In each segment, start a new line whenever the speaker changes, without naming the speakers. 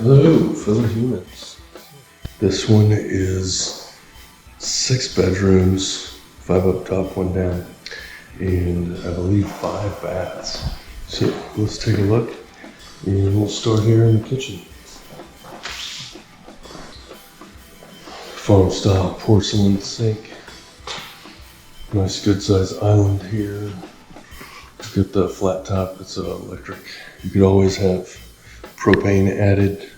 Hello, fellow humans. This one is 6 bedrooms, 5 up top, 1 down, and I believe 5 baths. So let's take a look, and we'll start here in the kitchen. Farm style porcelain sink. Nice good sized island here. Got the flat top, it's electric. You could always have propane added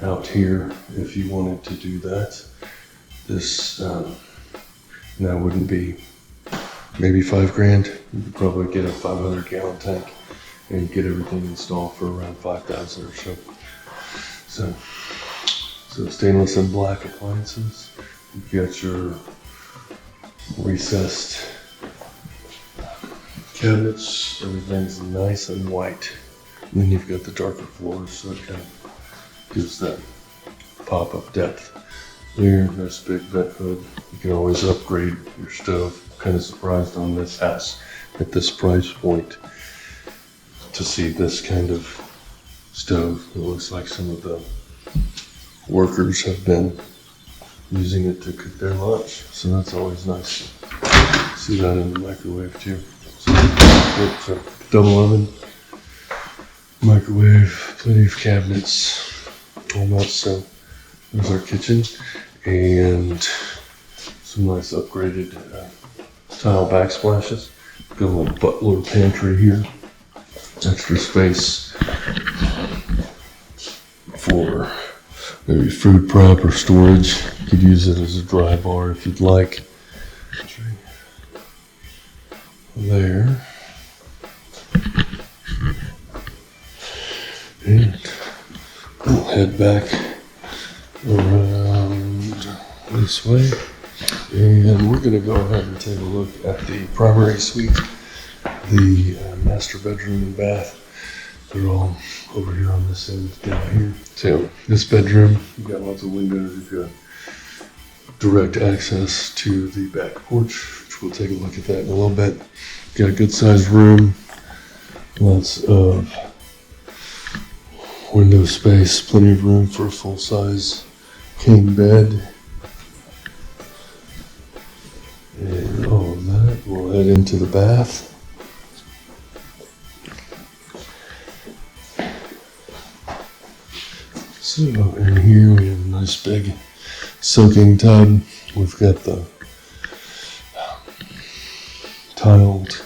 out here if you wanted to do that. This, that wouldn't be maybe $5,000. You could probably get a 500 gallon tank and get everything installed for around 5,000 or so. So stainless and black appliances. You've got your recessed cabinets, everything's nice and white. And then you've got the darker floors, so it kind of gives that pop-up depth. Here, nice big vent hood. You can always upgrade your stove. Kind of surprised on this house at this price point to see this kind of stove. It looks like some of the workers have been using it to cook their lunch, so that's always nice. See that in the microwave too. So, double oven, microwave, plenty of cabinets, all that. So there's our kitchen and some nice upgraded tile backsplashes. Got a little butler pantry here, extra space for maybe food prep or storage. You could use it as a dry bar if you'd like. There. And we'll head back around this way. And we're going to go ahead and take a look at the primary suite, the master bedroom and bath. They're all over here on this end down here. So this bedroom, you've got lots of windows. You've got direct access to the back porch, which we'll take a look at that in a little bit. Got a good sized room, lots of window space, plenty of room for a full size king bed. And all of that, we'll head into the bath. So in here we have a nice big soaking tub. We've got the tiled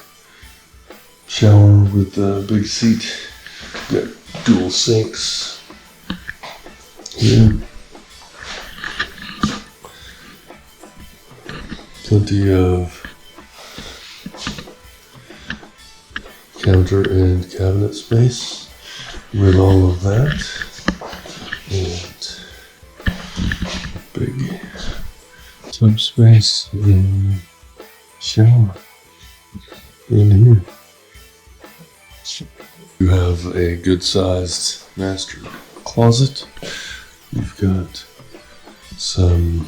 shower with a big seat. Got dual sinks here. Plenty of counter and cabinet space with all of that. And big tub space and shower in here. You have a good sized master closet. You've got some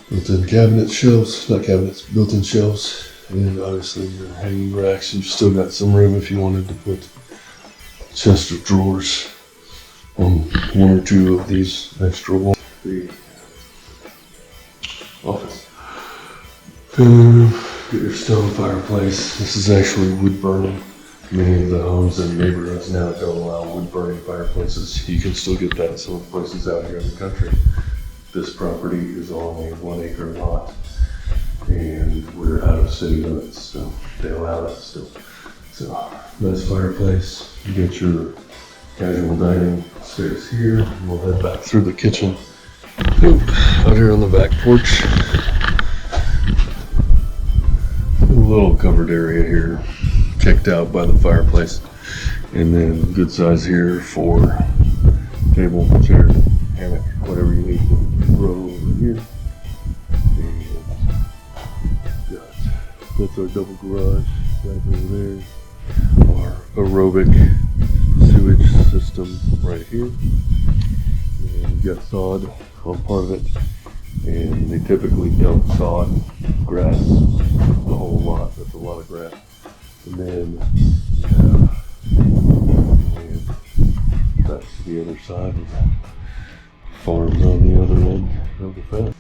built-in cabinet shelves, not cabinets, built-in shelves, and obviously your hanging racks. You've still got some room if you wanted to put a chest of drawers on 1 or 2 of these extra walls. The office. Get your stone fireplace. This is actually wood burning. Many of the homes and neighborhoods now don't allow wood burning fireplaces. You can still get that in some places out here in the country. This property is on a 1 acre lot, and we're out of city limits, so they allow that still. So nice fireplace. You get your casual dining space here. We'll head back through the kitchen. Out here on the back porch. A little covered area here, kicked out by the fireplace, and then good size here for table, chair, hammock, whatever you need to throw over here. And that's our double garage right over there. Our aerobic sewage system right here, and we've got sod on part of it. And they typically don't sod grass a whole lot. That's a lot of grass. And then we have back to the other side of the farms on the other end of the fence.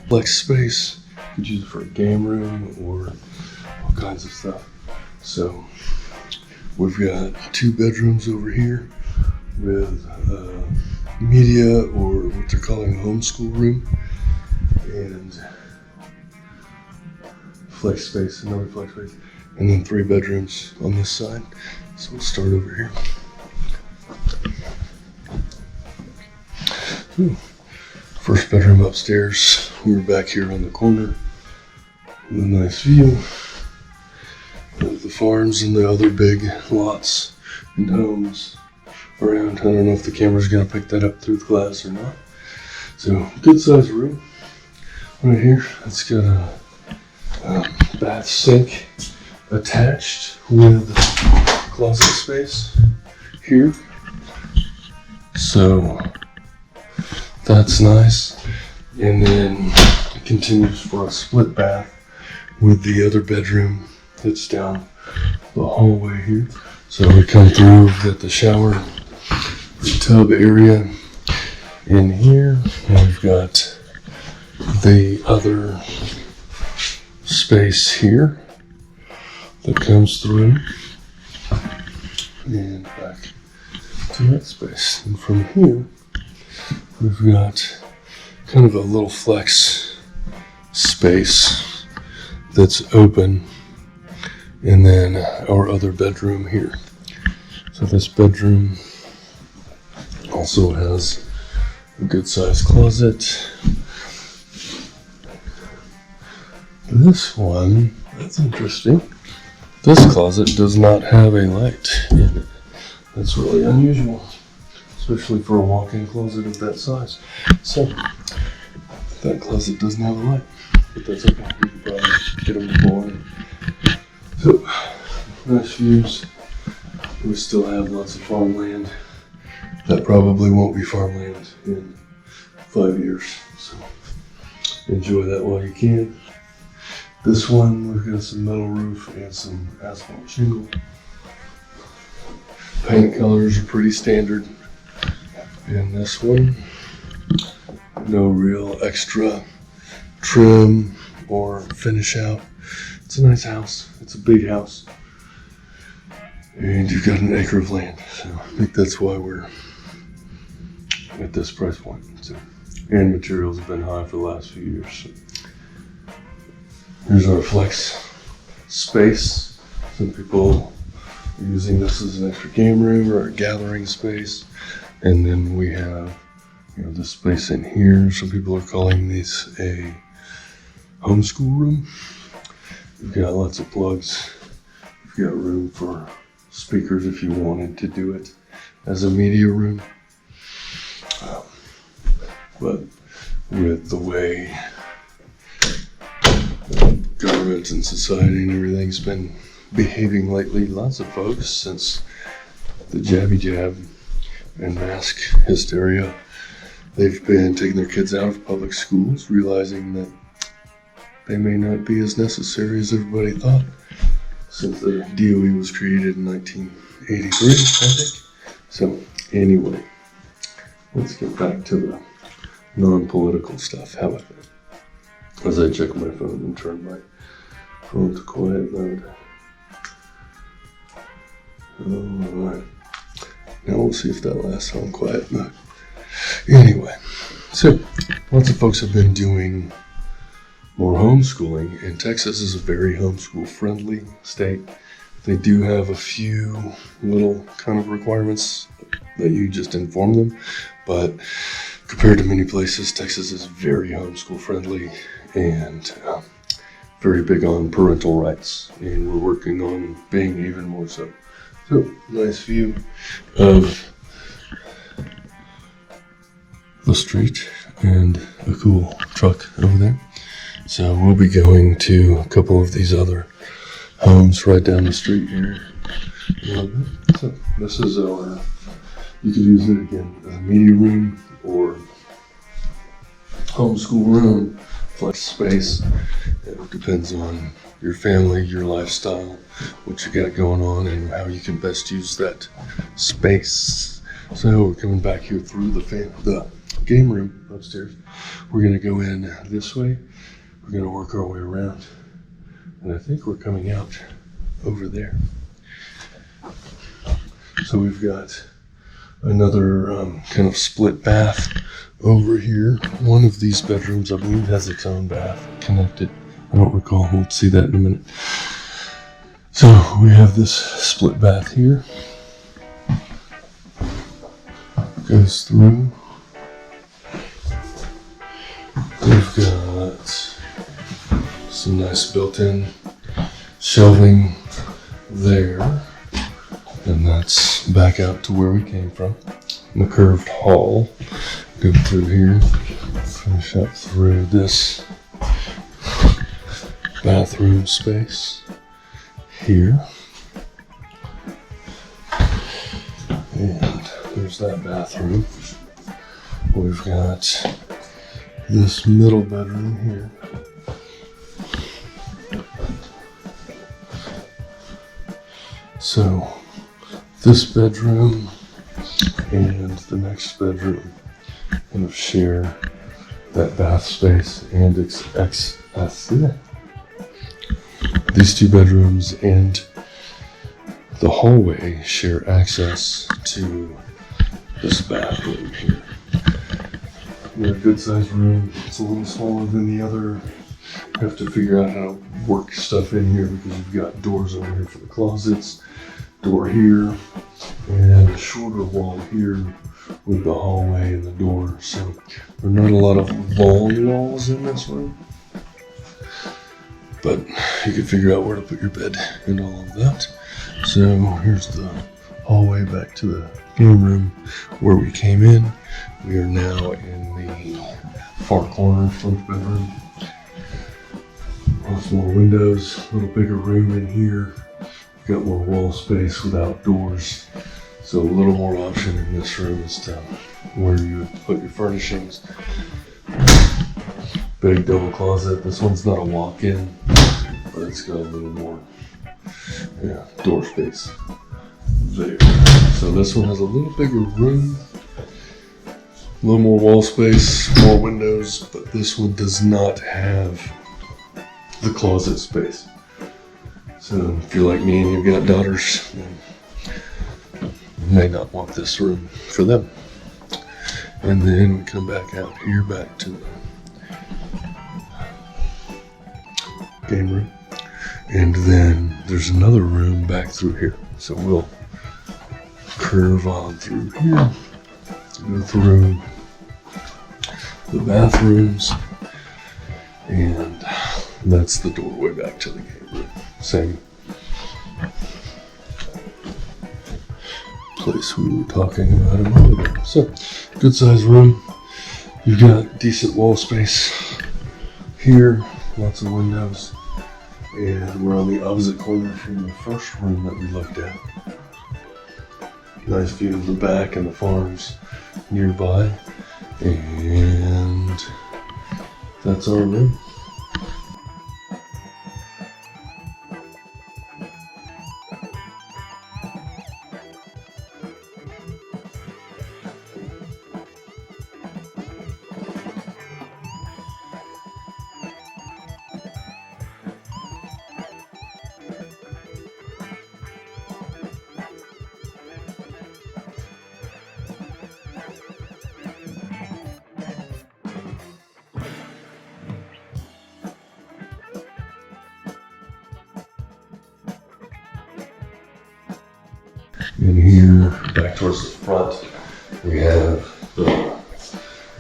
Flex space, you could use it for a game room or all kinds of stuff. So we've got 2 bedrooms over here with media, or what they're calling a homeschool room, and flex space, another flex space, and then 3 bedrooms on this side. So we'll start over here. First bedroom upstairs. We're back here on the corner with a nice view of the farms and the other big lots and homes around. I don't know if the camera's gonna pick that up through the glass or not. So good sized room right here. It's got a bath sink attached with closet space here. So that's nice. And then it continues for a split bath with the other bedroom that's down the hallway here. So we come through, we've got the shower, the tub area in here, and we've got the other space here that comes through, and back to that space. And from here, we've got kind of a little flex space that's open, and then our other bedroom here. So this bedroom also has a good sized closet. This one, that's interesting. This closet does not have a light in it. That's really unusual, especially for a walk-in closet of that size. So that closet doesn't have a light, but that's okay. We can probably get them going. So nice views. We still have lots of farmland. That probably won't be farmland in 5 years. So enjoy that while you can. This one, we've got some metal roof and some asphalt shingle. Paint colors are pretty standard. And this one, no real extra trim or finish out. It's a nice house. It's a big house. And you've got an acre of land. So I think that's why we're at this price point. So, and materials have been high for the last few years. So here's our flex space. Some people are using this as an extra game room or a gathering space. And then we have, this space in here. Some people are calling this a homeschool room. We've got lots of plugs. We've got room for speakers if you wanted to do it as a media room. But with the way government and society and everything's been behaving lately, lots of folks, since the jabby jab and mask hysteria, they've been taking their kids out of public schools, realizing that they may not be as necessary as everybody thought, since the DOE was created in 1983, I think. So anyway, let's get back to the non-political stuff. How about that? As I check my phone and turn my phone to quiet mode. Alright. Now we'll see if that lasts on quiet mode. Anyway, so lots of folks have been doing more homeschooling, and Texas is a very homeschool friendly state. They do have a few little kind of requirements that you just inform them, but compared to many places, Texas is very homeschool friendly and very big on parental rights, and we're working on being even more so. So, nice view of the street and a cool truck over there. So we'll be going to a couple of these other homes right down the street here. So this is our, you could use it again as a media room or homeschool room, flex space. It depends on your family, your lifestyle, what you got going on, and how you can best use that space. So we're coming back here through the game room upstairs. We're gonna go in this way. We're gonna work our way around, and I think we're coming out over there. So we've got another kind of split bath over here. One of these bedrooms, I believe, has its own bath connected. I don't recall. We'll see that in a minute. So we have this split bath here. Goes through. We've got some nice built-in shelving there. And that's back out to where we came from. In the curved hall. Go through here. Finish up through this bathroom space here. And there's that bathroom. We've got this middle bedroom here. So this bedroom and the next bedroom kind of share that bath space, and these two bedrooms and the hallway share access to this bathroom here. We have a good sized room. It's a little smaller than the other. You have to figure out how to work stuff in here because you've got doors over here for the closets, door here, and a shorter wall here with the hallway and the door. So there are not a lot of long walls in this room, but you can figure out where to put your bed and all of that. So here's the hallway back to the game room where we came in. We are now in the far corner front bedroom. Lots more windows, a little bigger room in here. Got more wall space without doors. So a little more option in this room as to where you would put your furnishings. Big double closet. This one's not a walk-in, but it's got a little more door space there. So this one has a little bigger room, a little more wall space, more windows, but this one does not have the closet space. So if you're like me and you've got daughters, then you may not want this room for them. And then we come back out here, back to the game room. And then there's another room back through here. So we'll curve on through here, go through the bathrooms, and that's the doorway back to the game room. Same place we were talking about a moment ago. So, good sized room. You've got decent wall space here, lots of windows, and we're on the opposite corner from the first room that we looked at. Nice view of the back and the farms nearby, and that's our room. In here, back towards the front, we have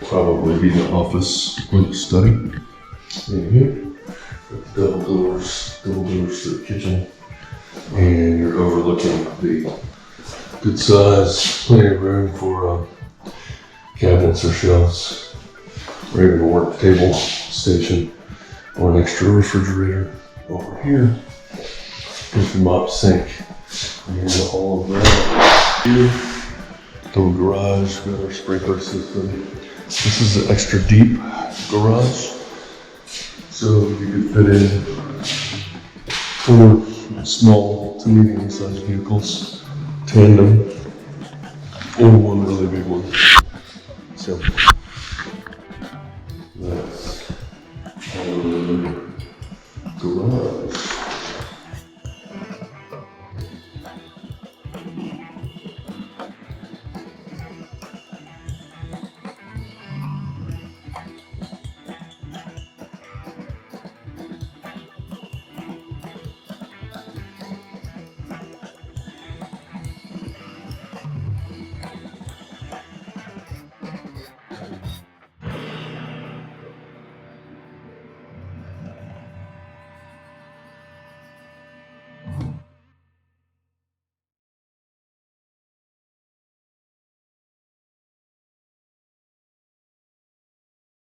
probably be the office or the study. In here, double doors to the kitchen, and you're overlooking the good size, plenty of room for cabinets or shelves, or even a work table station or an extra refrigerator over here. Here's the mop sink. And here's all of that. Here, little garage, got our sprinkler system. This is an extra deep garage, so you could fit in 4 small to medium-sized vehicles, tandem, or one